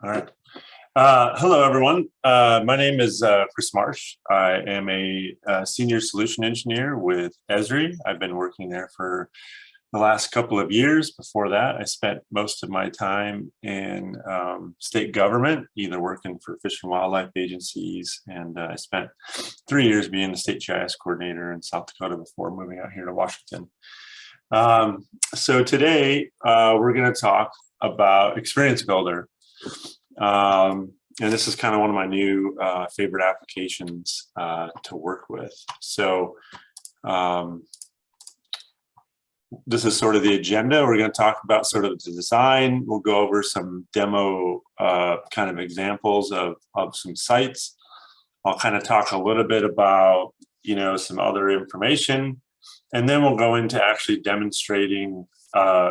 All right. Hello, everyone. My name is Chris Marsh. I am a senior solution engineer with Esri. I've been working there for the last couple of years. Before that, I spent most of my time in state government, either working for Fish and Wildlife agencies, and I spent 3 years being the state GIS coordinator in South Dakota before moving out here to Washington. So today, we're going to talk about Experience Builder. And this is kind of one of my new favorite applications to work with. So this is sort of the agenda. We're going to talk about sort of the design. We'll go over some demo kind of examples of some sites. I'll kind of talk a little bit about, some other information. And then we'll go into actually demonstrating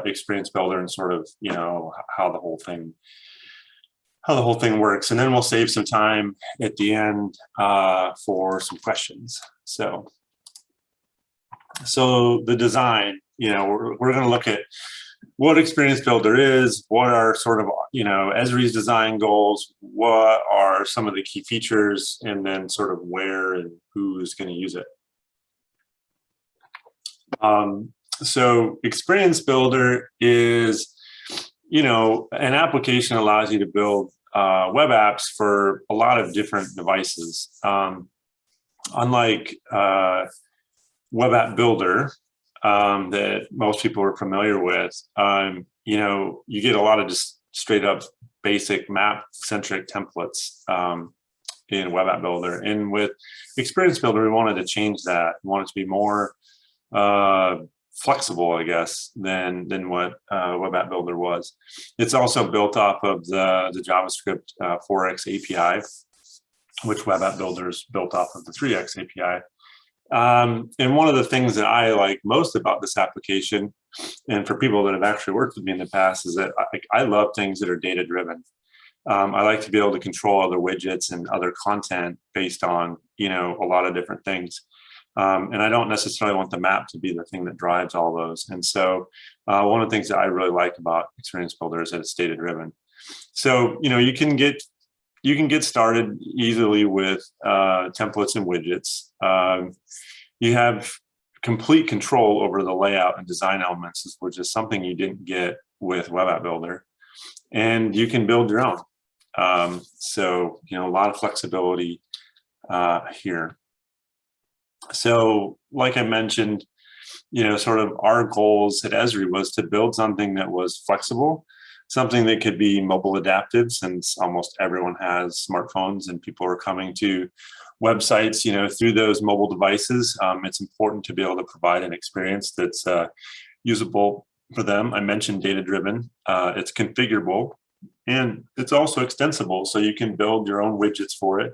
Experience Builder and sort of, how the whole thing works. And then we'll save some time at the end for some questions. So the design, we're going to look at what Experience Builder is, what are sort of, Esri's design goals, what are some of the key features, and then sort of where and who is going to use it. So Experience Builder is, an application allows you to build web apps for a lot of different devices. Unlike Web App Builder that most people are familiar with, you get a lot of just straight up basic map-centric templates in Web App Builder. And with Experience Builder, we wanted to change that. We wanted to be more flexible, I guess, than what Web App Builder was. It's also built off of the JavaScript 4x API, which Web App Builder is built off of the 3x API. And one of the things that I like most about this application, and for people that have actually worked with me in the past, is that I love things that are data-driven. I like to be able to control other widgets and other content based on, a lot of different things. And I don't necessarily want the map to be the thing that drives all those. And so one of the things that I really like about Experience Builder is that it's data-driven. So, you can get started easily with templates and widgets. You have complete control over the layout and design elements, which is something you didn't get with Web App Builder. And you can build your own. So, a lot of flexibility here. So like I mentioned, sort of our goals at Esri was to build something that was flexible, something that could be mobile adaptive, since almost everyone has smartphones and people are coming to websites, through those mobile devices. It's important to be able to provide an experience that's usable for them. I mentioned data-driven. It's configurable, and it's also extensible, so you can build your own widgets for it.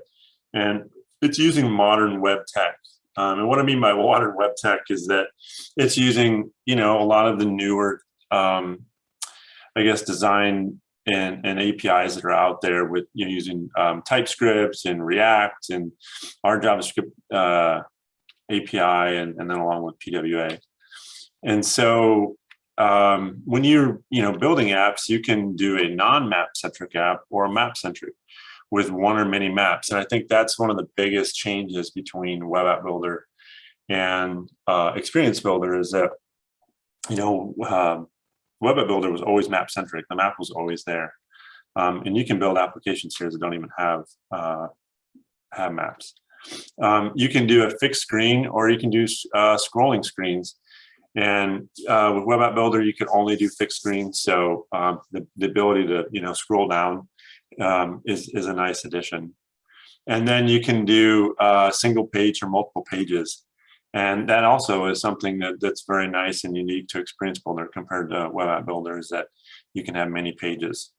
And it's using modern web tech. And what I mean by modern web tech is that it's using, a lot of the newer, design and APIs that are out there with, using TypeScript and React and our JavaScript API, and then along with PWA. And so when you're, building apps, you can do a non-map centric app or a map centric with one or many maps. And I think that's one of the biggest changes between Web App Builder and Experience Builder is that, Web App Builder was always map centric. The map was always there. And you can build applications here that don't even have maps. You can do a fixed screen, or you can do scrolling screens. And with Web App Builder, you can only do fixed screens. So the ability to, scroll down is a nice addition. And then you can do single page or multiple pages. And that also is something that's very nice and unique to Experience Builder compared to Web App Builder, is that you can have many pages.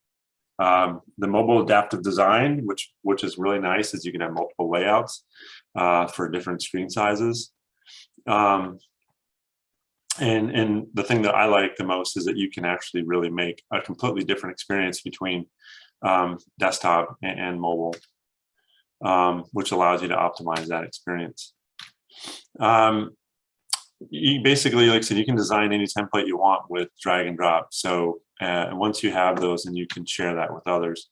The mobile adaptive design, which is really nice, is you can have multiple layouts for different screen sizes. And the thing that I like the most is that you can actually really make a completely different experience between desktop and mobile, which allows you to optimize that experience. You basically, like I said, you can design any template you want with drag and drop. So once you have those, and you can share that with others.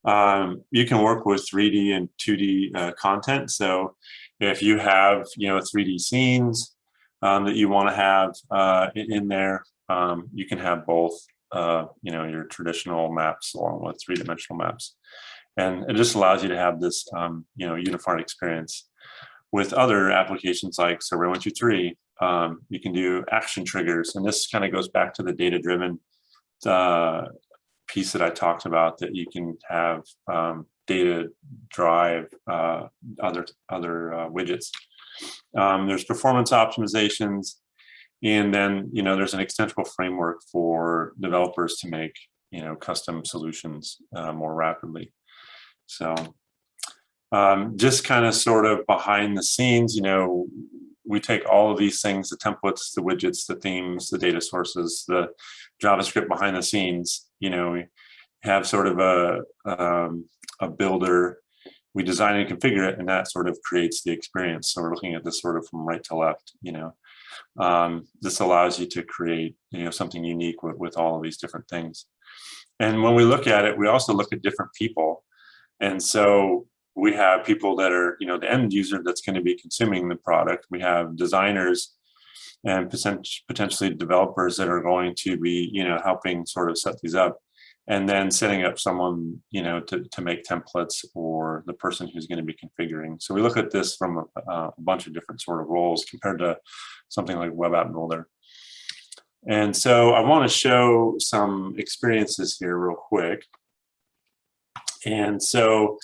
You can work with 3D and 2D content. So if you have, 3D scenes that you want to have in there, you can have both, your traditional maps along with three-dimensional maps. And it just allows you to have this, unified experience. With other applications like Survey 123, you can do action triggers. And this kind of goes back to the data-driven piece that I talked about, that you can have data drive other widgets. There's performance optimizations, and then there's an extensible framework for developers to make custom solutions more rapidly. So just kind of sort of behind the scenes, we take all of these things, the templates, the widgets, the themes, the data sources, the JavaScript behind the scenes, we have sort of a builder, we design and configure it, and that sort of creates the experience. So we're looking at this sort of from right to left, this allows you to create, something unique with all of these different things. And when we look at it, we also look at different people. And so we have people that are, the end user that's going to be consuming the product. We have designers and potentially developers that are going to be, helping sort of set these up, and then setting up someone, to make templates, or the person who's going to be configuring. So we look at this from a bunch of different sort of roles compared to something like Web App Builder. And so I want to show some experiences here real quick. And so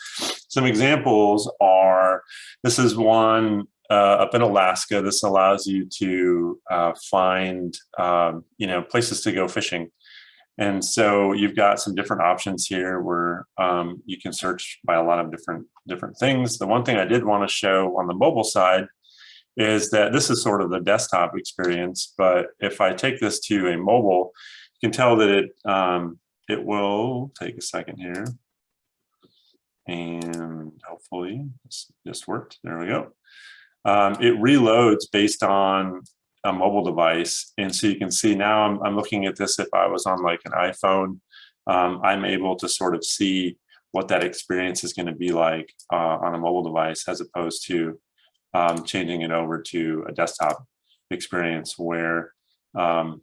some examples are, this is one up in Alaska. This allows you to find, places to go fishing. And so you've got some different options here where you can search by a lot of different things. The one thing I did want to show on the mobile side is that this is sort of the desktop experience, but if I take this to a mobile, you can tell that it will take a second here. And hopefully this just worked. There we go. It reloads based on a mobile device. And so you can see now I'm looking at this. If I was on like an iPhone, I'm able to sort of see what that experience is going to be like on a mobile device, as opposed to changing it over to a desktop experience where, the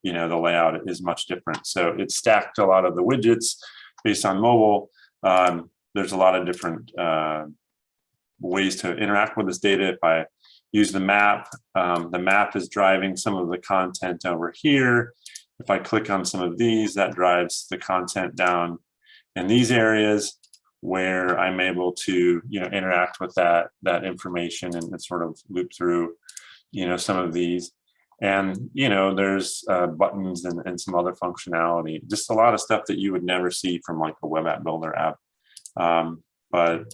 layout is much different. So it's stacked a lot of the widgets based on mobile. There's a lot of different ways to interact with this data. If I use the map is driving some of the content over here. If I click on some of these, that drives the content down in these areas where I'm able to, interact with that information and sort of loop through, some of these. And, there's buttons and some other functionality, just a lot of stuff that you would never see from like a Web App Builder app. Like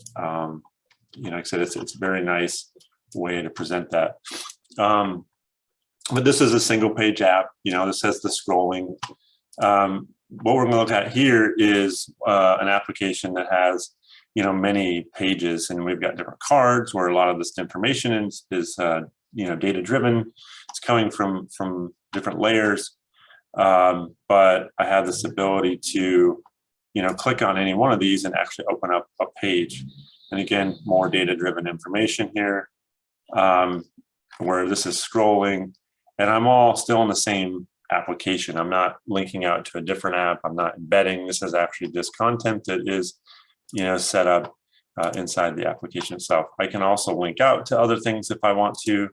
I said, it's a very nice way to present that. But this is a single page app, this has the scrolling. What we're going to look at here is an application that has, many pages, and we've got different cards where a lot of this information is data driven. It's coming from different layers, but I have this ability to, click on any one of these and actually open up a page. And again, more data driven information here, where this is scrolling, and I'm all still in the same application. I'm not linking out to a different app. I'm not embedding. This is actually just content that is, set up inside the application itself. I can also link out to other things if I want to.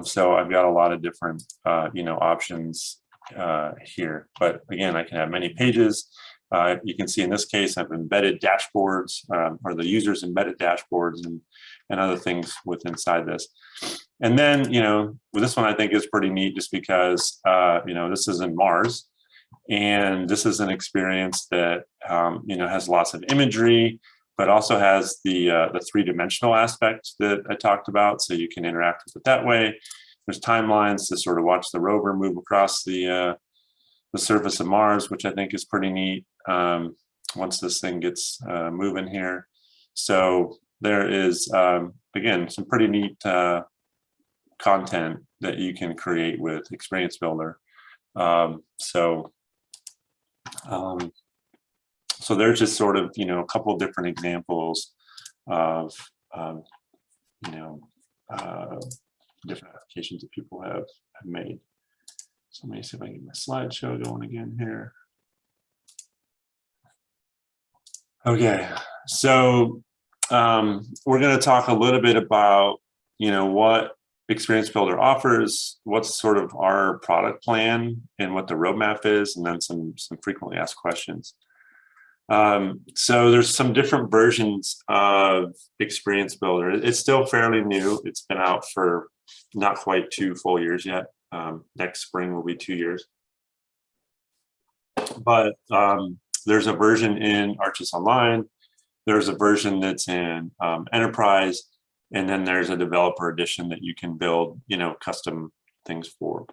So I've got a lot of different, options here. But again, I can have many pages. You can see in this case, I've embedded dashboards, or the user's embedded dashboards and other things with inside this. And then, with this one, I think is pretty neat just because, this is in Mars. And this is an experience that, has lots of imagery, but also has the three-dimensional aspect that I talked about. So you can interact with it that way. There's timelines to sort of watch the rover move across the surface of Mars, which I think is pretty neat once this thing gets moving here. So there is, again, some pretty neat content that you can create with Experience Builder. So there's just sort of, a couple of different examples of, different applications that people have made. So let me see if I can get my slideshow going again here. Okay, so we're going to talk a little bit about, what Experience Builder offers, what's sort of our product plan and what the roadmap is, and then some frequently asked questions. So there's some different versions of Experience Builder. It's still fairly new. It's been out for not quite 2 full years yet. Next spring will be 2 years. But there's a version in ArcGIS Online. There's a version that's in Enterprise, and then there's a developer edition that you can build, custom things for.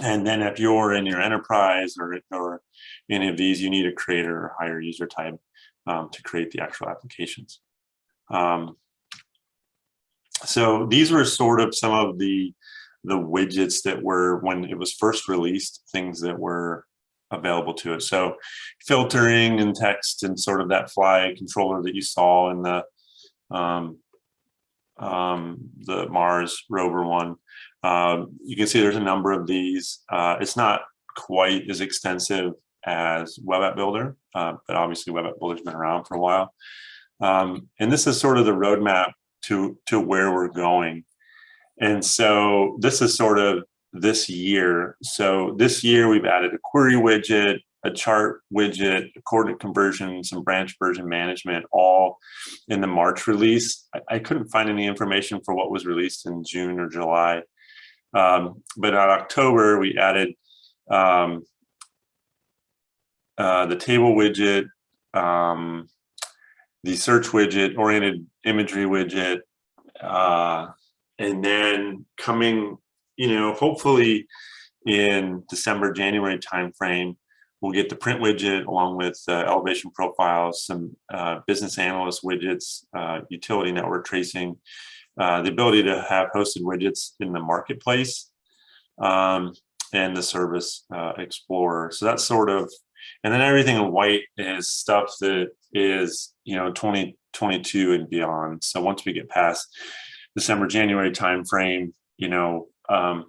And then if you're in your Enterprise or any of these, you need a creator or higher user type to create the actual applications. So these were sort of some of the widgets that were, when it was first released, things that were available to it. So filtering and text and sort of that fly controller that you saw in the Mars rover one. You can see there's a number of these. It's not quite as extensive as Web App Builder, but obviously Web App Builder's been around for a while. And this is sort of the roadmap to where we're going. And so this is sort of this year. So this year we've added a query widget, a chart widget, a coordinate conversion, some branch version management, all in the March release. I couldn't find any information for what was released in June or July. But in October, we added the table widget, the search widget, oriented imagery widget, and then coming, hopefully in December, January timeframe, we'll get the print widget along with elevation profiles, some business analyst widgets, utility network tracing, the ability to have hosted widgets in the marketplace, and the service explorer. So that's sort of, and then everything in white is stuff that is, 2022 and beyond. So once we get past December, January timeframe,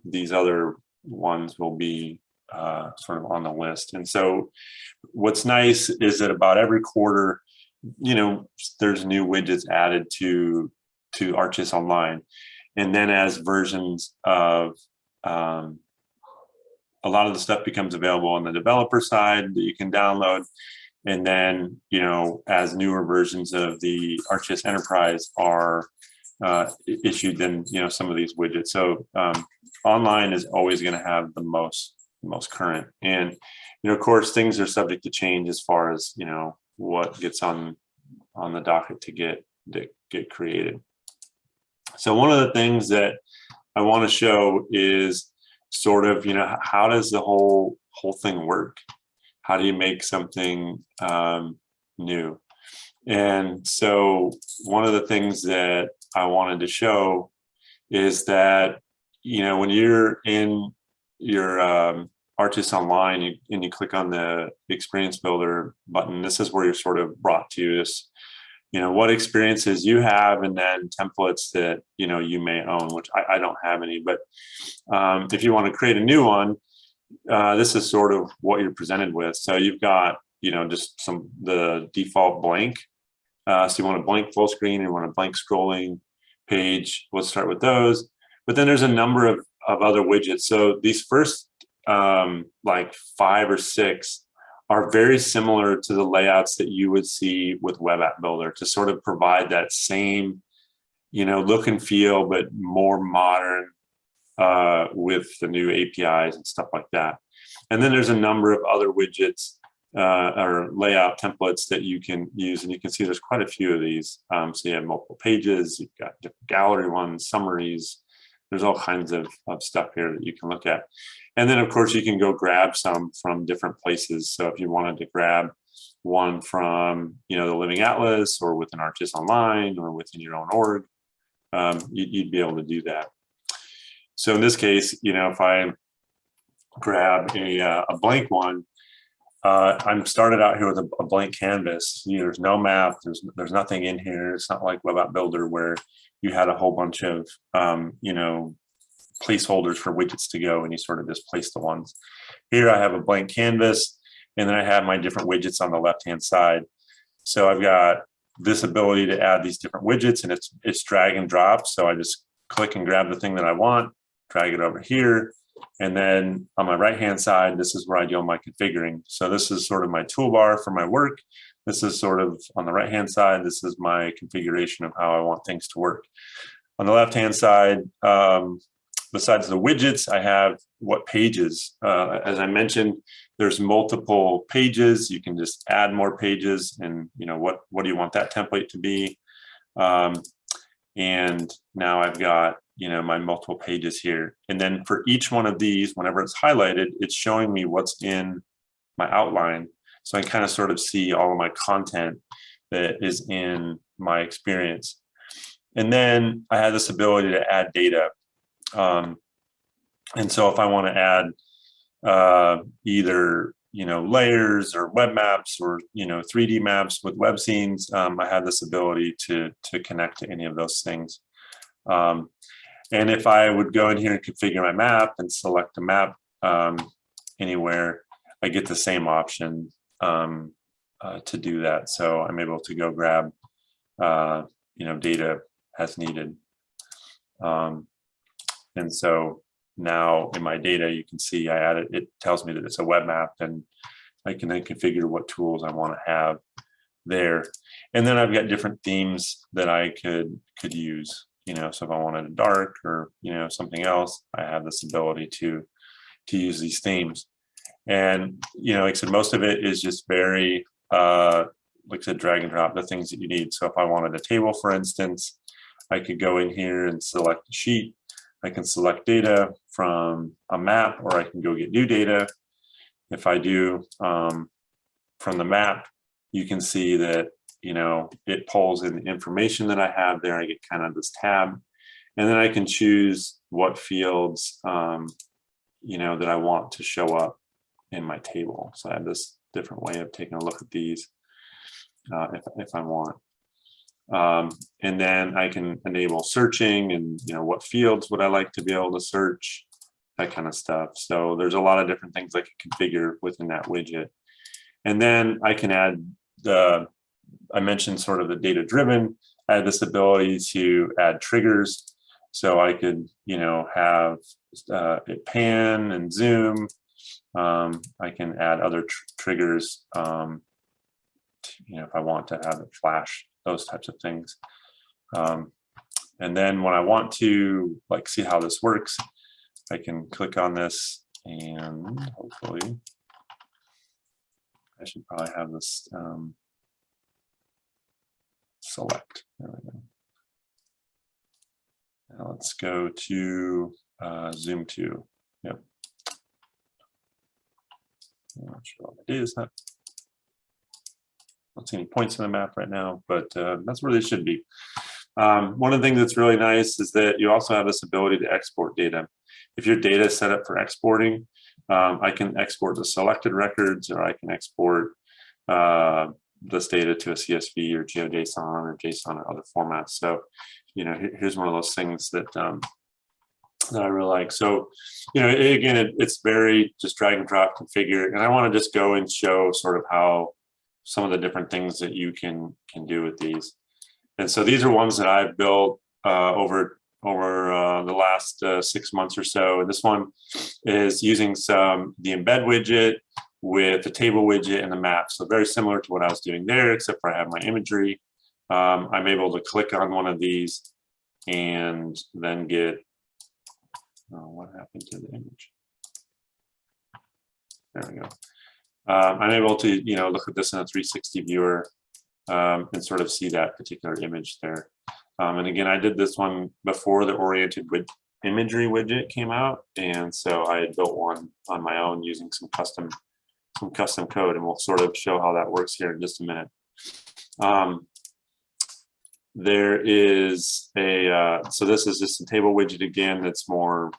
these other ones will be sort of on the list. And so what's nice is that about every quarter, there's new widgets added to ArcGIS Online. And then as versions of a lot of the stuff becomes available on the developer side that you can download. And then, as newer versions of the ArcGIS Enterprise are issued, then, some of these widgets. So online is always going to have the most current. And, of course, things are subject to change as far as, what gets on the docket to get created. So one of the things that I want to show is sort of, how does the whole thing work? How do you make something new? And so one of the things that I wanted to show is that, when you're in your ArcGIS Online and you click on the Experience Builder button, this is where you're sort of brought to this, what experiences you have, and then templates that, you may own, which I don't have any, but if you want to create a new one, this is sort of what you're presented with. So you've got, just the default blank. So you want a blank full screen, you want a blank scrolling page. We'll start with those. But then there's a number of other widgets. So these first like 5 or 6 are very similar to the layouts that you would see with Web App Builder to sort of provide that same, look and feel, but more modern with the new APIs and stuff like that. And then there's a number of other widgets or layout templates that you can use, and you can see there's quite a few of these. So you have multiple pages, you've got different gallery ones, summaries. There's all kinds of stuff here that you can look at. And then, of course, you can go grab some from different places. So if you wanted to grab one from, the Living Atlas or within ArcGIS Online or within your own org, you'd be able to do that. So in this case, if I grab a blank one, I'm started out here with a blank canvas. There's no map. There's nothing in here. It's not like Web App Builder where you had a whole bunch of placeholders for widgets to go, and you sort of just place the ones. Here I have a blank canvas, and then I have my different widgets on the left-hand side. So I've got this ability to add these different widgets, and it's drag and drop. So I just click and grab the thing that I want, drag it over here. And then on my right-hand side, this is where I do all my configuring. So this is sort of my toolbar for my work. This is sort of on the right-hand side, this is my configuration of how I want things to work. On the left-hand side, besides the widgets, I have what pages. As I mentioned, there's multiple pages. You can just add more pages, and what do you want that template to be? And now I've got my multiple pages here. And then for each one of these, whenever it's highlighted, it's showing me what's in my outline. So I kind of sort of see all of my content that is in my experience. And then I have this ability to add data. And so if I want to add either layers or web maps or 3D maps with web scenes, I have this ability to connect to any of those things. And if I would go in here and configure my map and select a map anywhere, I get the same option to do that. So I'm able to go grab data as needed. And so now in my data, you can see I added, it tells me that it's a web map, and I can then configure what tools I want to have there. And then I've got different themes that I could use. So if I wanted a dark or something else, I have this ability to use these themes. And like I said, most of it is just very like I said, drag and drop the things that you need. So if I wanted a table, for instance, I could go in here and select a sheet. I can select data from a map, or I can go get new data. If I do from the map, you can see that it pulls in the information that I have there. I get kind of this tab, and then I can choose what fields that I want to show up in my table. So I have this different way of taking a look at these if I want. And then I can enable searching, and what fields would I like to be able to search, that kind of stuff. So there's a lot of different things I can configure within that widget. And then I can add I mentioned sort of the data driven. I have this ability to add triggers. So I could, have it pan and zoom. I can add other triggers, if I want to have it flash, those types of things. And then when I want to see how this works, I can click on this, and hopefully I should probably have this select. There we go. Now let's go to zoom to. Yep. I'm not sure what it is. I don't see any points in the map right now, but that's where they should be. One of the things that's really nice is that you also have this ability to export data. If your data is set up for exporting, I can export the selected records, or I can export this data to a CSV or GeoJSON or JSON or other formats. So, here's one of those things that that I really like. So, again, it's very just drag and drop configure. And I want to just go and show sort of how some of the different things that you can do with these. And so these are ones that I've built over the last 6 months or so. And this one is using the embed widget with the table widget and the map. So very similar to what I was doing there, except for I have my imagery. I'm able to click on one of these and then get, what happened to the image? There we go. I'm able to, look at this in a 360 viewer and sort of see that particular image there. And again, I did this one before the oriented imagery widget came out, and so I had built one on my own using some custom code, and we'll sort of show how that works here in just a minute. There is so this is just a table widget again that's more,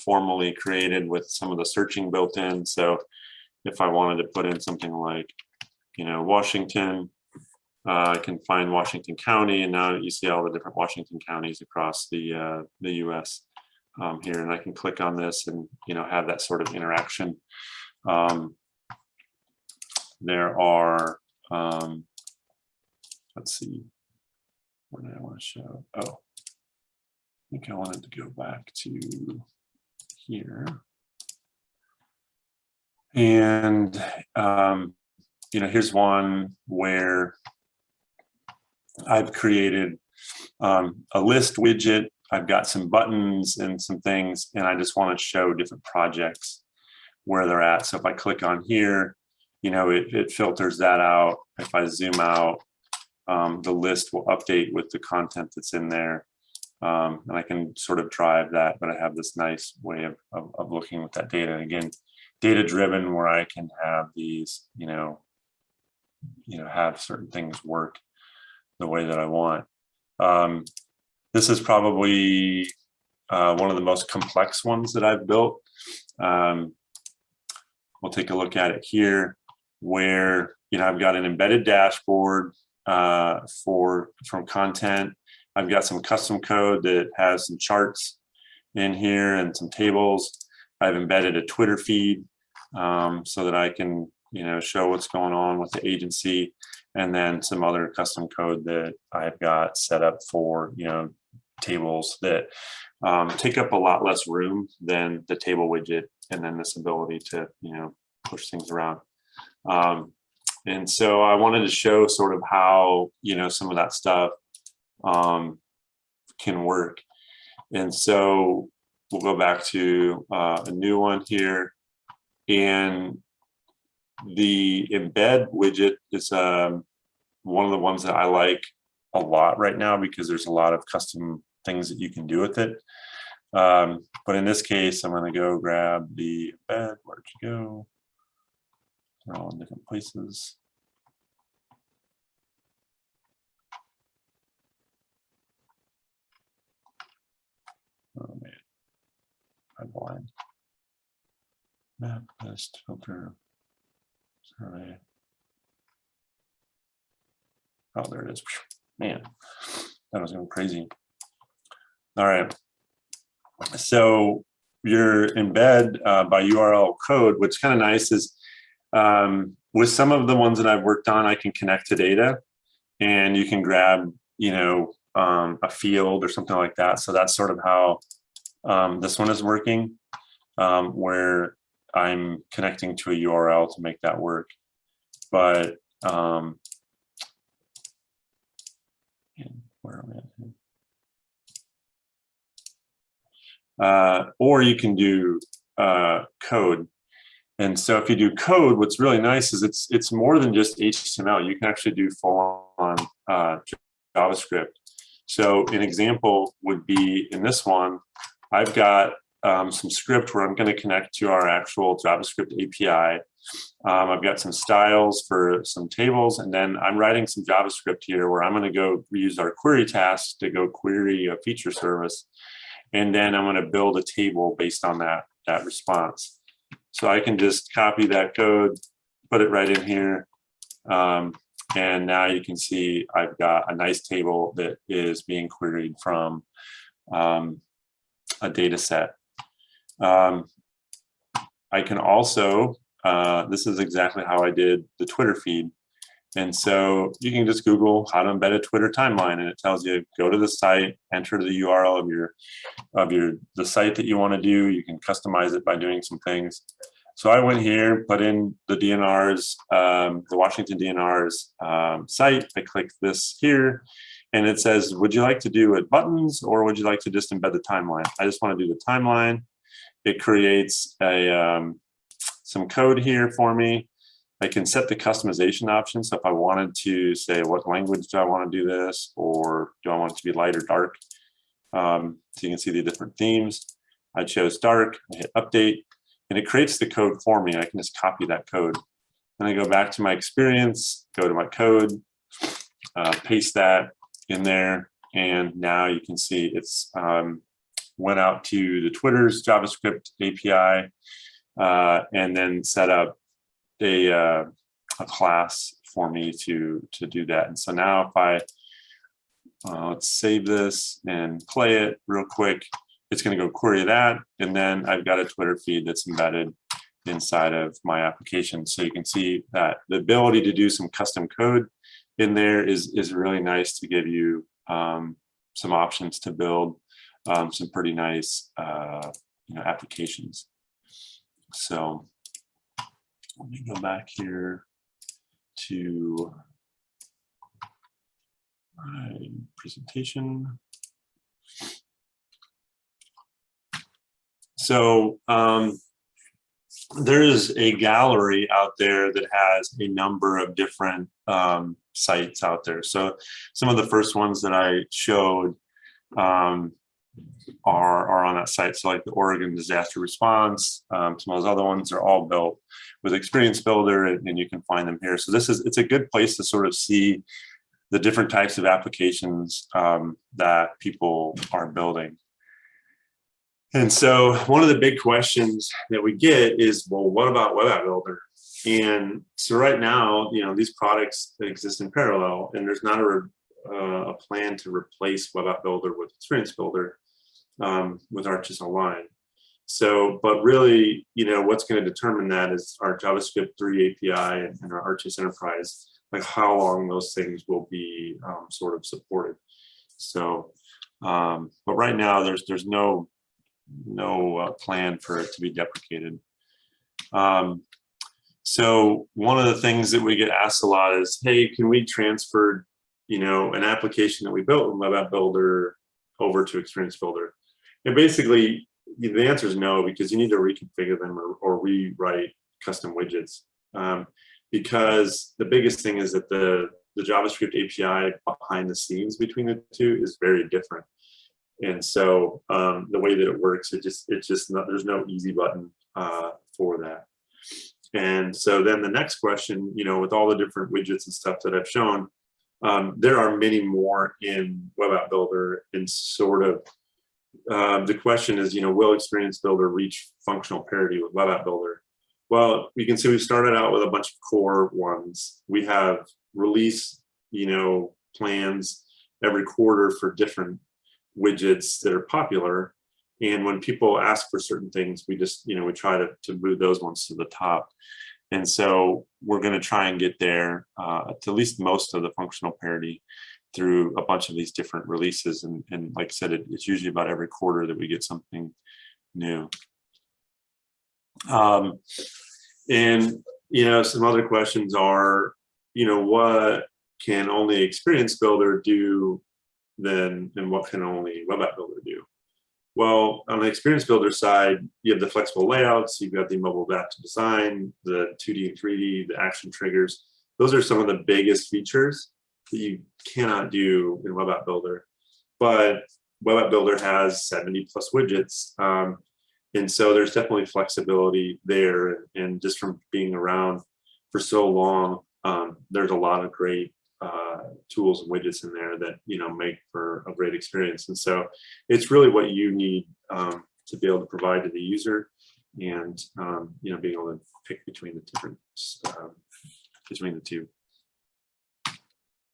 formally created with some of the searching built in. So if I wanted to put in something like, you know, Washington, I can find Washington County, and now you see all the different Washington counties across the U.S. Here, and I can click on this and, you know, have that sort of interaction. There are, let's see, what did I want to show? Oh, I think I wanted to go back to here. And, you know, here's one where I've created a list widget. I've got some buttons and some things, and I just want to show different projects where they're at. So if I click on here, you know, it filters that out. If I zoom out, the list will update with the content that's in there. And I can sort of drive that, but I have this nice way of looking with that data. And again, data driven, where I can have these, you know, have certain things work the way that I want. This is probably one of the most complex ones that I've built. We'll take a look at it here, where, you know, I've got an embedded dashboard from content. I've got some custom code that has some charts in here and some tables. I've embedded a Twitter feed so that I can, you know, show what's going on with the agency, and then some other custom code that I've got set up for, you know, tables that take up a lot less room than the table widget, and then this ability to, you know, push things around. And so I wanted to show sort of how, you know, some of that stuff can work. And so we'll go back to a new one here, and the embed widget is one of the ones that I like a lot right now, because there's a lot of custom things that you can do with it. But in this case, I'm going to go grab the embed. Where'd you go? They're all in different places. Oh man, I'm blind. Map, list, filter, survey. Oh, there it is. Man, that was going crazy. All right. So your embed by URL code, what's kind of nice is with some of the ones that I've worked on, I can connect to data, and you can grab, you know, a field or something like that. So that's sort of how this one is working, where I'm connecting to a URL to make that work. But where am I at? Or you can do code. And so if you do code, what's really nice is it's more than just HTML. You can actually do full-on JavaScript. So an example would be in this one, I've got some script where I'm going to connect to our actual JavaScript API. I've got some styles for some tables, and then I'm writing some JavaScript here where I'm going to go use our query task to go query a feature service. And then I'm going to build a table based on that response. So I can just copy that code, put it right in here. And now you can see I've got a nice table that is being queried from a data set. I can also, this is exactly how I did the Twitter feed. And so you can just Google how to embed a Twitter timeline, and it tells you, go to the site, enter the URL of the site that you want to do. You can customize it by doing some things. So I went here, put in the DNR's, the Washington DNR's site. I clicked this here, and it says, would you like to do it buttons, or would you like to just embed the timeline? I just want to do the timeline. It creates some code here for me. I can set the customization option. So if I wanted to say, what language do I want to do this, or do I want it to be light or dark? So you can see the different themes. I chose dark, I hit update, and it creates the code for me. I can just copy that code. Then I go back to my experience, go to my code, paste that in there, and now you can see it's went out to the Twitter's JavaScript API, and then set up a class for me to do that. And so now if I let's save this and play it real quick, it's going to go query that, and then I've got a Twitter feed that's embedded inside of my application. So you can see that the ability to do some custom code in there is really nice to give you some options to build some pretty nice applications. So let me go back here to my presentation. So there is a gallery out there that has a number of different sites out there. So some of the first ones that I showed are on that site. So like the Oregon Disaster Response, some of those other ones are all built with Experience Builder, and you can find them here. So it's a good place to sort of see the different types of applications that people are building. And so one of the big questions that we get is, well, what about Web App Builder? And so right now, these products exist in parallel, and there's not a plan to replace Web App Builder with Experience Builder with ArcGIS Online. So, but really, what's going to determine that is our JavaScript 3 API and our ArcGIS Enterprise, like how long those things will be sort of supported. So, but right now there's no plan for it to be deprecated. So one of the things that we get asked a lot is, hey, can we transfer, an application that we built in Web App Builder over to Experience Builder? And basically, the answer is no, because you need to reconfigure them or rewrite custom widgets. Because the biggest thing is that the JavaScript API behind the scenes between the two is very different. And so the way that it works, it's just not, there's no easy button for that. And so then the next question, with all the different widgets and stuff that I've shown, there are many more in Web App Builder, and sort of the question is, will Experience Builder reach functional parity with Web App Builder? Well, you can see we started out with a bunch of core ones. We have release, plans every quarter for different widgets that are popular. And when people ask for certain things, we just, we try to move those ones to the top. And so we're going to try and get there to at least most of the functional parity through a bunch of these different releases. And like I said, it's usually about every quarter that we get something new. And, some other questions are, what can only Experience Builder do then, and what can only Web App Builder do? Well, on the Experience Builder side, you have the flexible layouts, you've got the mobile adaptive design, the 2D and 3D, the action triggers. Those are some of the biggest features that you cannot do in Web App Builder. But Web App Builder has 70 plus widgets. And so there's definitely flexibility there. And just from being around for so long, there's a lot of great tools and widgets in there that make for a great experience. And so it's really what you need to be able to provide to the user, and being able to pick between the different between the two.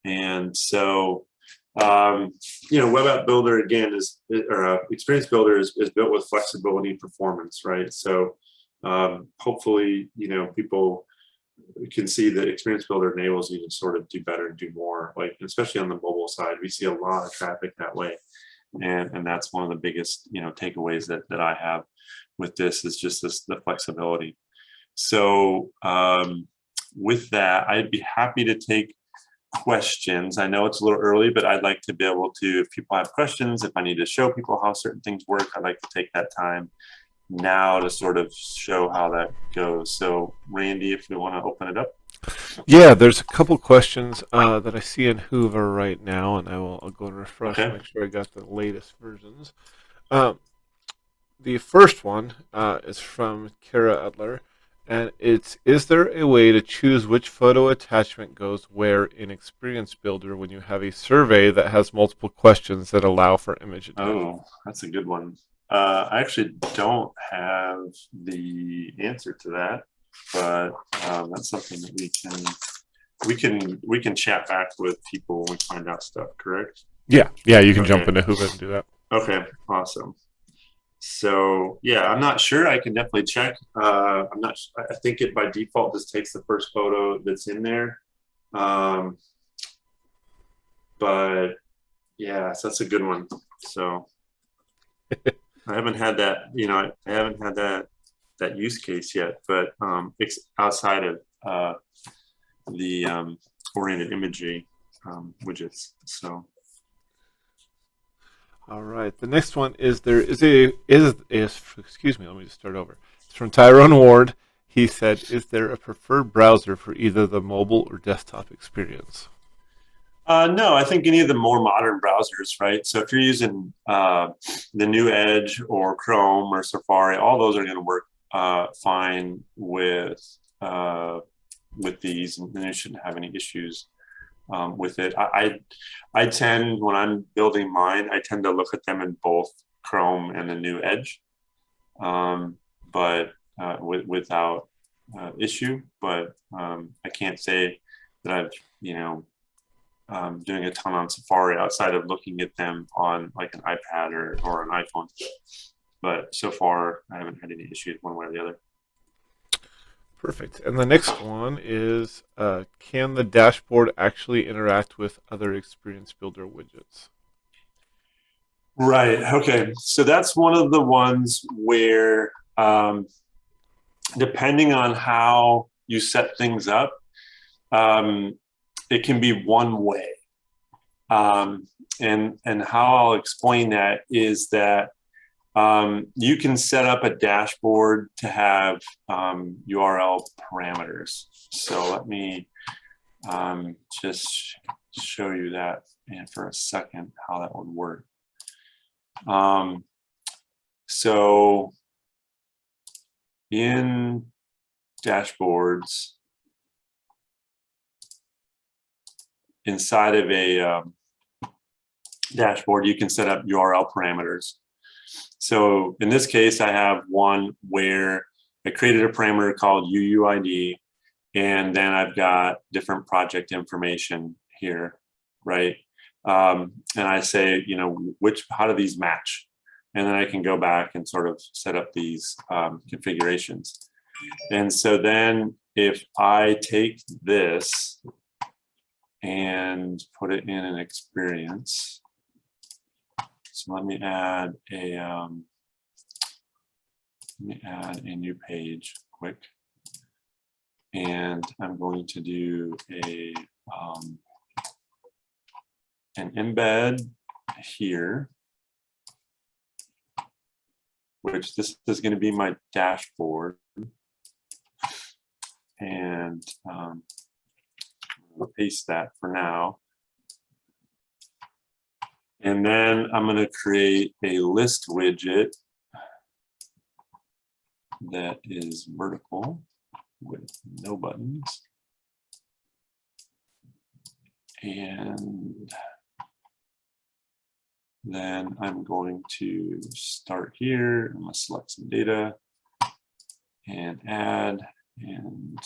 And so Web App Builder again Experience Builder is built with flexibility and performance, right? So hopefully people can see that Experience Builder enables you to sort of do better and do more, like especially on the mobile side. We see a lot of traffic that way, and that's one of the biggest takeaways that I have with this is just the flexibility. So with that, I'd be happy to take questions. I know it's a little early, but I'd like to be able to, if people have questions, if I need to show people how certain things work, I'd like to take that time now to sort of show how that goes. So Randy, if you want to open it up. Yeah, there's a couple questions that I see in Hoover right now, and I'll go to refresh and make sure I got the latest versions. The first one is from Kara Edler, and it's, is there a way to choose which photo attachment goes where in Experience Builder when you have a survey that has multiple questions that allow for image attachment? Oh, that's a good one. I actually don't have the answer to that. but that's something that we can chat back with people when we find out stuff. Correct? Yeah, you can jump into Whovitt and do that. Okay, awesome. So yeah, I'm not sure. I can definitely check. I'm not. I think it by default just takes the first photo that's in there. But yeah, so that's a good one. So I haven't had that. I haven't had that use case yet. But it's outside of the oriented imagery widgets. So. All right. The next one is excuse me, let me just start over. It's from Tyrone Ward. He said, "Is there a preferred browser for either the mobile or desktop experience?" No, I think any of the more modern browsers, right? So if you're using the new Edge or Chrome or Safari, all those are going to work fine with these, and you shouldn't have any issues with it. I tend, when I'm building mine, I tend to look at them in both Chrome and the new Edge, but without issue. But I can't say that I've, doing a ton on Safari outside of looking at them on like an iPad or an iPhone. But so far, I haven't had any issues one way or the other. Perfect. And the next one is, can the dashboard actually interact with other Experience Builder widgets? Right. Okay. So that's one of the ones where, depending on how you set things up, it can be one way. And how I'll explain that is that you can set up a dashboard to have URL parameters. So let me just show you that for a second, how that would work. So in dashboards, inside of a dashboard, you can set up URL parameters. So in this case, I have one where I created a parameter called UUID, and then I've got different project information here, right? And I say, how do these match? And then I can go back and sort of set up these configurations. And so then if I take this and put it in an experience, so let me add a new page quick, and I'm going to do an embed here, which this is going to be my dashboard, and I'll paste that for now. And then I'm going to create a list widget that is vertical with no buttons. And then I'm going to start here. I'm going to select some data and add, and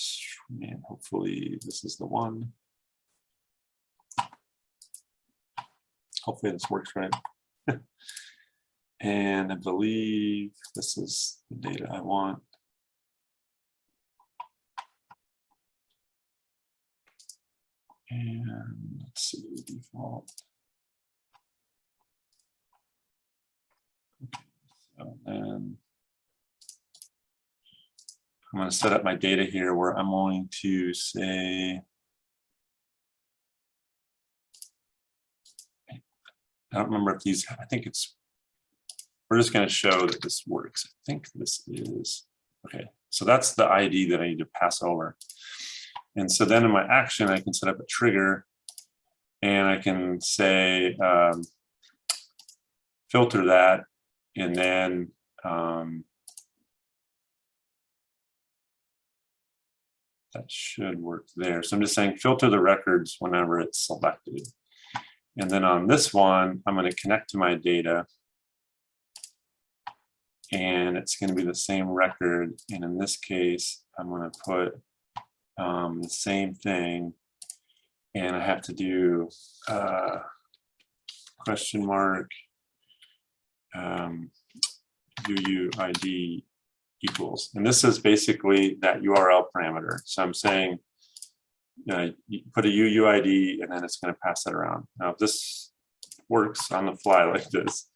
hopefully this is the one. Hopefully this works right. And I believe this is the data I want. And let's see, default. Okay, so then I'm going to set up my data here where I'm going to say, I don't remember if these, I think it's, we're just going to show that this works. I think this is, okay. So that's the ID that I need to pass over. And so then in my action, I can set up a trigger, and I can say, filter that, and then that should work there. So I'm just saying filter the records whenever it's selected. And then on this one, I'm going to connect to my data. and it's going to be the same record. And in this case, I'm going to put the same thing, and I have to do question mark UUID equals, and this is basically that URL parameter. So I'm saying you put a UUID, and then it's going to pass that around. Now, if this works on the fly like this,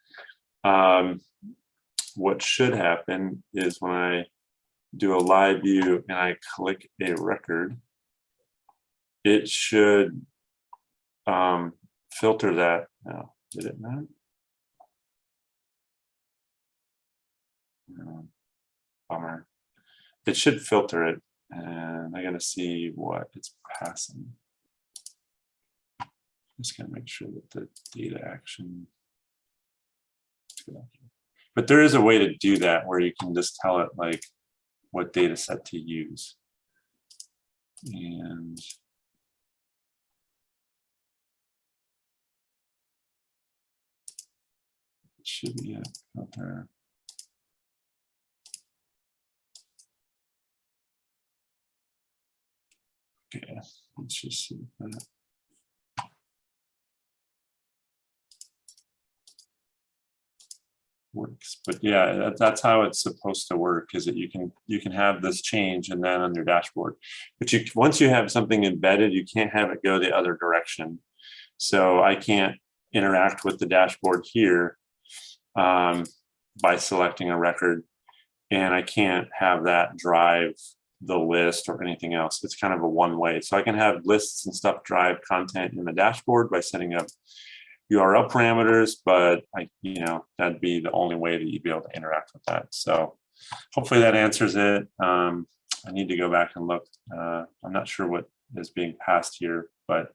what should happen is when I do a live view and I click a record, it should filter that. No, did it not? No, bummer. It should filter it, and I gotta see what it's passing. Just gotta make sure that the data action. But there is a way to do that where you can just tell it like what data set to use. And it should be a filter. Okay, let's just see if that works. But yeah, that's how it's supposed to work, is that you can have this change and then on your dashboard. But once you have something embedded, you can't have it go the other direction. So I can't interact with the dashboard here by selecting a record, and I can't have that drive the list or anything else. It's kind of a one-way. So I can have lists and stuff drive content in the dashboard by setting up URL parameters, but that'd be the only way that you'd be able to interact with that. So hopefully that answers it. I need to go back and look. I'm not sure what is being passed here, but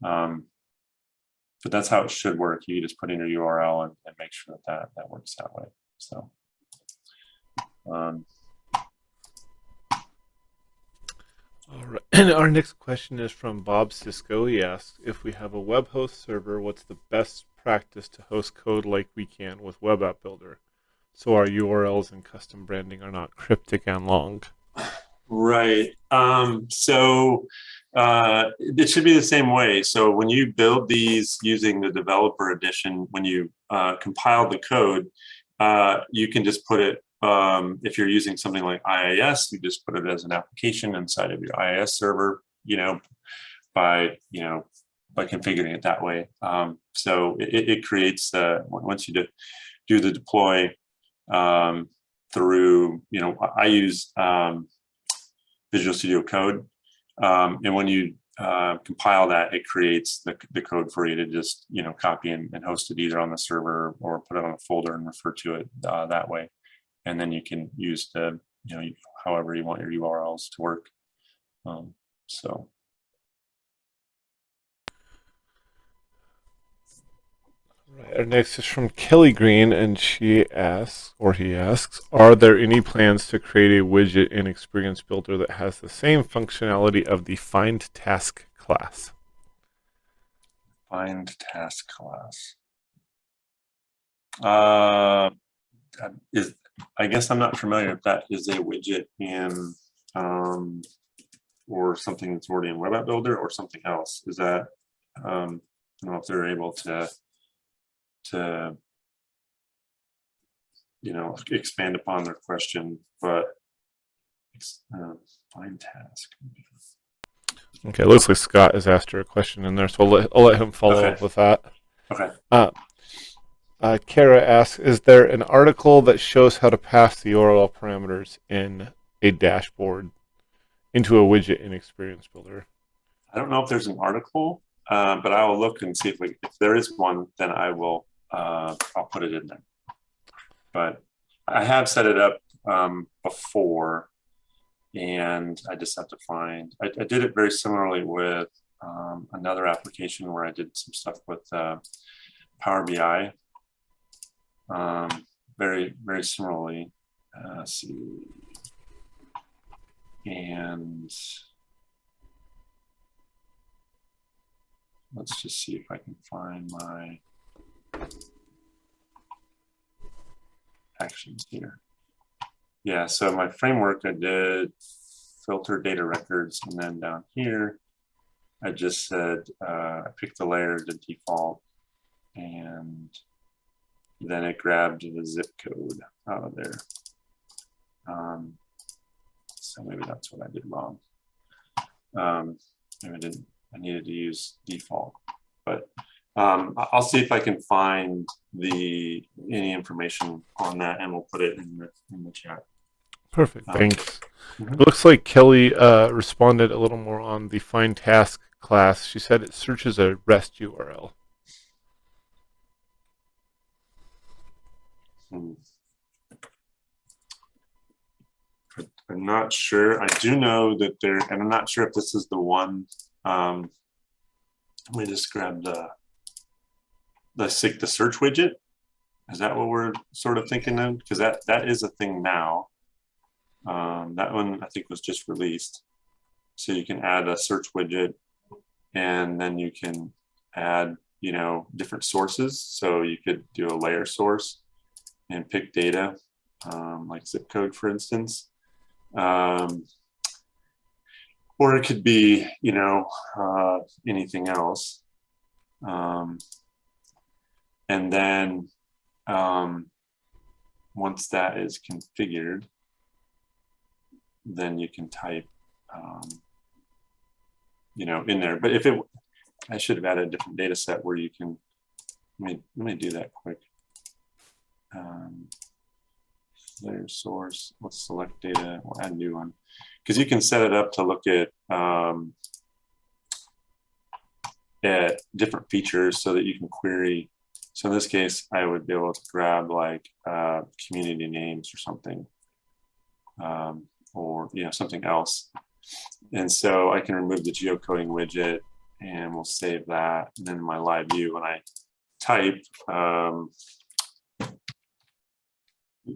that's how it should work. You just put in your URL and make sure that works that way. So. All right. And our next question is from Bob Cisco. He asks, if we have a web host server, what's the best practice to host code like we can with Web App Builder, so our URLs and custom branding are not cryptic and long? Right. So it should be the same way. So when you build these using the developer edition, when you compile the code, you can just put it, if you're using something like IIS, you just put it as an application inside of your IIS server, by configuring it that way. So it creates, once you do the deploy through, I use Visual Studio Code, and when you compile that, it creates the code for you to just copy and host it either on the server or put it on a folder and refer to it that way. And then you can use the however you want your URLs to work. So. Right. Our next is from Kelly Green, and he asks, are there any plans to create a widget in Experience Builder that has the same functionality of the Find Task class? Find Task class. I guess I'm not familiar if that is a widget in or something that's already in Web App Builder or something else. Is that I don't know if they're able to expand upon their question, but Find Task. Okay, it looks like Scott has asked her a question in there, so I'll let him follow up with that. Okay. Kara asks, is there an article that shows how to pass the URL parameters in a dashboard into a widget in Experience Builder? I don't know if there's an article, but I will look and see if there is one, then I will, I'll put it in there. But I have set it up before, and I just have to find, I did it very similarly with another application where I did some stuff with Power BI. Very, very similarly. Let's see. And let's just see if I can find my. actions here. Yeah, so my framework, I did filter data records, and then down here, I just said, I picked the layer to default, and then it grabbed the zip code out of there. So maybe that's what I did wrong. Maybe I needed to use default, but I'll see if I can find any information on that, and we'll put it in the chat. Perfect, thanks. It looks like Kelly responded a little more on the find task class. She said it searches a REST URL. I'm not sure. I do know that and I'm not sure if this is the one. Let me just grab the search widget. Is that what we're sort of thinking of? Because that is a thing now. That one I think was just released. So you can add a search widget, and then you can add, different sources. So you could do a layer source and pick data, like zip code, for instance. Or it could be, anything else. And then once that is configured, then you can type, in there. But I should have added a different data set where you can, let me do that quick. Layer source, let's select data, we'll add a new one. Because you can set it up to look at different features so that you can query. So in this case, I would be able to grab like community names or something, or something else. And so I can remove the geocoding widget, and we'll save that. And then in my live view, when I type,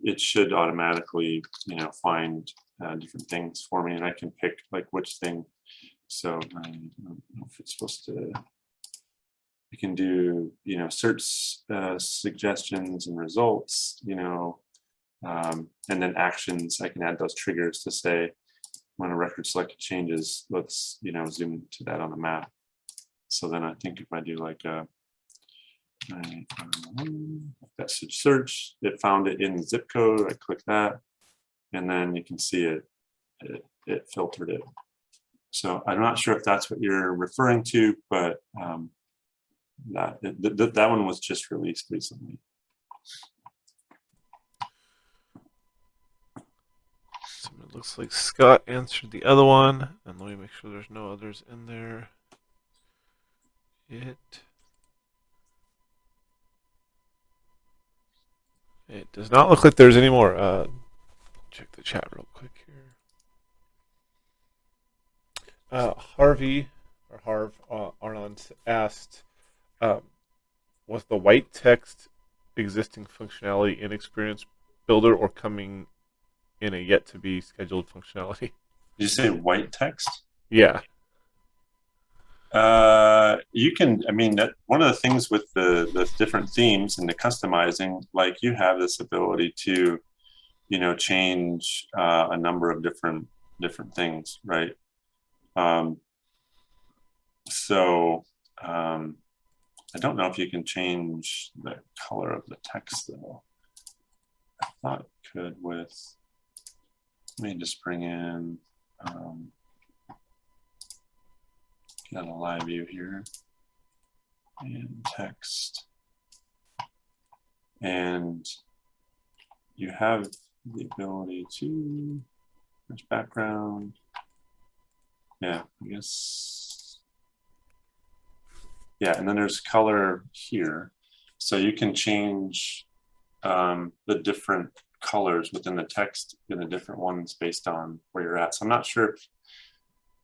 it should automatically, find different things for me, and I can pick like which thing. So I don't know if it's supposed to. You can do, search suggestions and results, and then actions. I can add those triggers to say when a record selected changes, let's, zoom to that on the map. So then I think if I do like a message search, it found it in the zip code. I click that, and then you can see it filtered it. So I'm not sure if that's what you're referring to, but that one was just released recently. So it looks like Scott answered the other one, and let me make sure there's no others in there. It does not look like there's any more. Check the chat real quick here. Harv Arnold asked, was the white text existing functionality in Experience Builder or coming in a yet to be scheduled functionality? Did you say white text? Yeah. You can, that one of the things with the different themes and the customizing, like you have this ability to, change a number of different things, right? I don't know if you can change the color of the text though. I thought it could with, let me just bring in, got a live view here, and text, and you have the ability to, there's background, yeah, I guess, yeah, and then there's color here, so you can change the different colors within the text in the different ones based on where you're at. So I'm not sure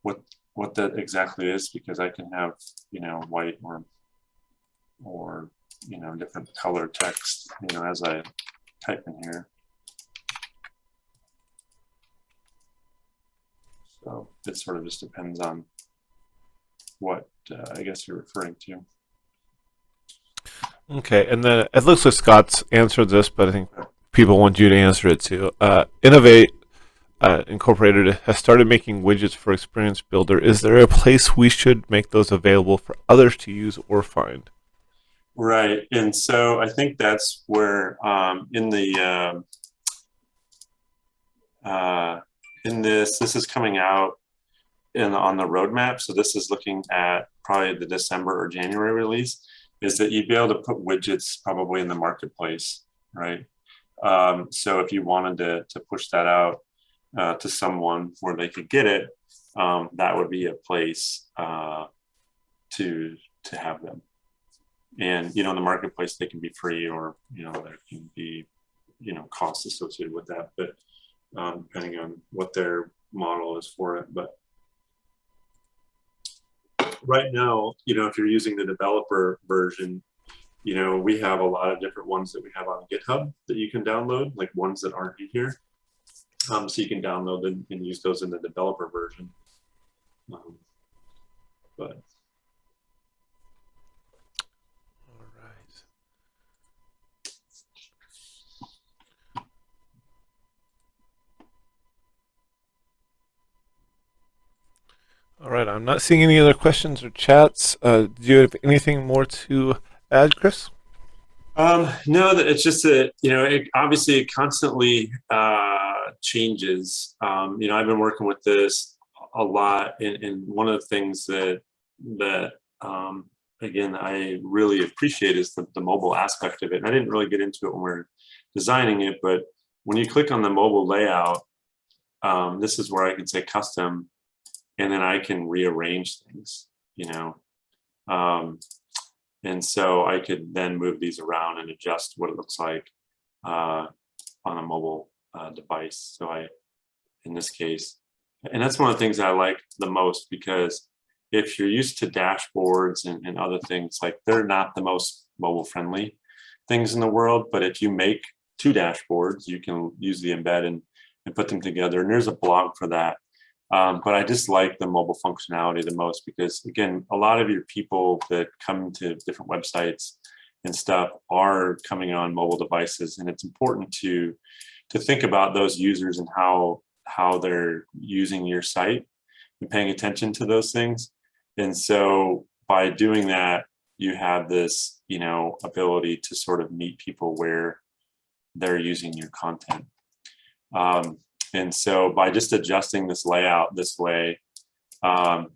what that exactly is, because I can have, white or different color text, as I type in here. So it sort of just depends on what I guess you're referring to. Okay, and then it looks like Scott's answered this, but I think people want you to answer it too. Innovate Incorporated has started making widgets for Experience Builder. Is there a place we should make those available for others to use or find? Right, and so I think that's where this is coming out on the roadmap. So this is looking at probably the December or January release. Is that you'd be able to put widgets probably in the marketplace, right? So if you wanted to push that out to someone where they could get it, that would be a place to have them. And in the marketplace they can be free, or there can be costs associated with that, but depending on what their model is for it. But right now, if you're using the developer version, we have a lot of different ones that we have on GitHub that you can download, like ones that aren't in here. So you can download them and use those in the developer version. But all right. All right, I'm not seeing any other questions or chats. Do you have anything more to add, Chris? No, it's just that obviously it constantly changes. I've been working with this a lot, and one of the things that again I really appreciate is the mobile aspect of it. And I didn't really get into it when we were designing it, but when you click on the mobile layout, this is where I can say custom, and then I can rearrange things. And so I could then move these around and adjust what it looks like on a mobile device. So in this case, and that's one of the things that I like the most, because if you're used to dashboards and other things, like they're not the most mobile friendly things in the world, but if you make two dashboards, you can use the embed and put them together. And there's a blog for that. But I just like the mobile functionality the most, because again, a lot of your people that come to different websites and stuff are coming on mobile devices, and it's important to think about those users and how they're using your site and paying attention to those things. And so by doing that, you have this ability to sort of meet people where they're using your content. And so by just adjusting this layout this way, I'm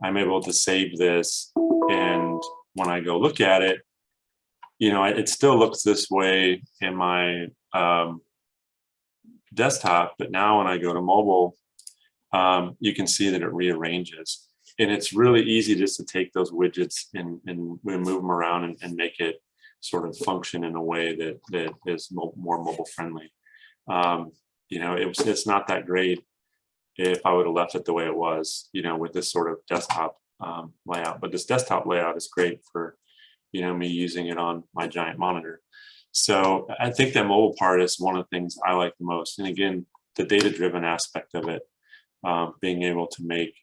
able to save this. And when I go look at it, it still looks this way in my desktop. But now when I go to mobile, you can see that it rearranges. And it's really easy just to take those widgets and move them around and make it sort of function in a way that is more mobile friendly. It's not that great if I would have left it the way it was, with this sort of desktop layout. But this desktop layout is great for, me using it on my giant monitor. So I think that mobile part is one of the things I like the most. And again, the data-driven aspect of it, being able to make,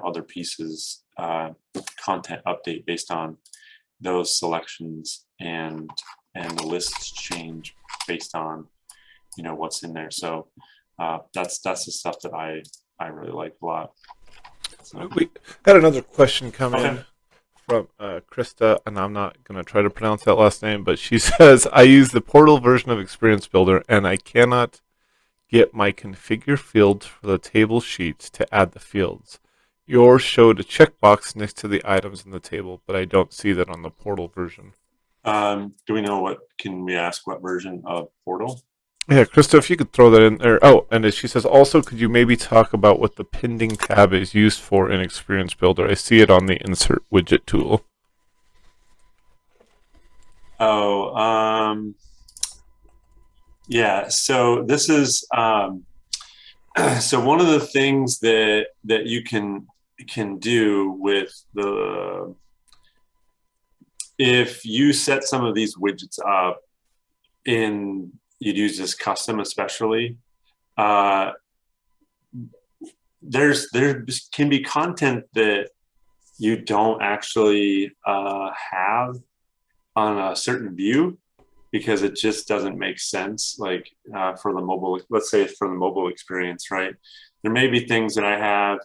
other pieces, content update based on those selections, and the lists change based on what's in there. So that's the stuff that I really like a lot. So. We had another question come in from Krista, and I'm not going to try to pronounce that last name, but she says, I use the portal version of Experience Builder and I cannot get my configure fields for the table sheets to add the fields. Yours showed a checkbox next to the items in the table, but I don't see that on the portal version. Do we know can we ask what version of portal? Yeah, Krista, if you could throw that in there. Oh, and she says, also, could you maybe talk about what the pending tab is used for in Experience Builder? I see it on the insert widget tool. Oh, yeah. So this is so one of the things that you can do with if you set some of these widgets up you'd use this custom, especially. There can be content that you don't actually have on a certain view, because it just doesn't make sense. Like for the mobile, let's say for the mobile experience, right? There may be things that I have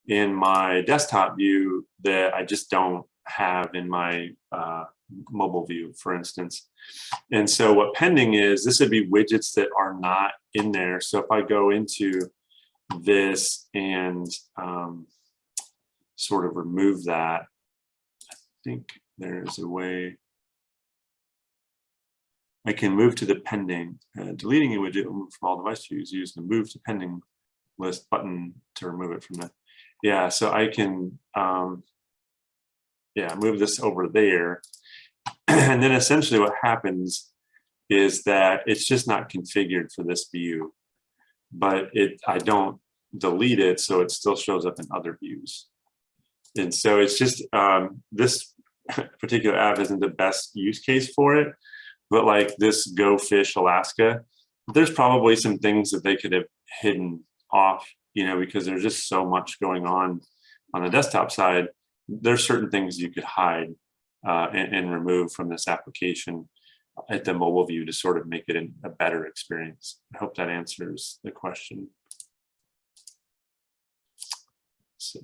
in my desktop view that I just don't have in my mobile view, for instance. And so what pending is, this would be widgets that are not in there. So if I go into this and sort of remove that, I think there's a way I can move to the pending. Deleting a widget from all device views, use the move to pending list button to remove it from the, yeah, so I can move this over there. And then essentially what happens is that it's just not configured for this view, but I don't delete it, so it still shows up in other views. And so it's just this particular app isn't the best use case for it, but like this Go Fish Alaska, there's probably some things that they could have hidden off, you know, because there's just so much going on the desktop side. There's certain things you could hide and remove from this application at the mobile view to sort of make it a better experience. I hope that answers the question. So.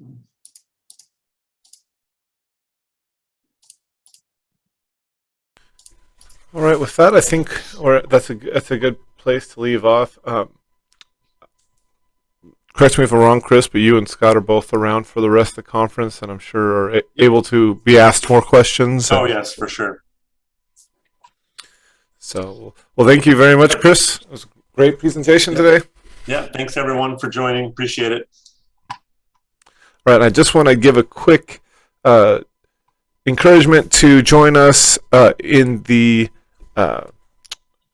All right, with that, I think, or that's a good place to leave off. Correct me if I'm wrong, Chris, but you and Scott are both around for the rest of the conference, and I'm sure are able to be asked more questions. Oh, yes, for sure. So, well, thank you very much, Chris. It was a great presentation today. Yeah, thanks everyone for joining. Appreciate it. Right, and I just want to give a quick encouragement to join us in the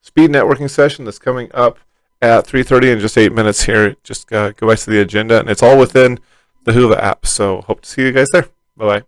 speed networking session that's coming up at 3:30 in just 8 minutes here. Just go back to the agenda, and it's all within the Whova app. So hope to see you guys there. Bye-bye.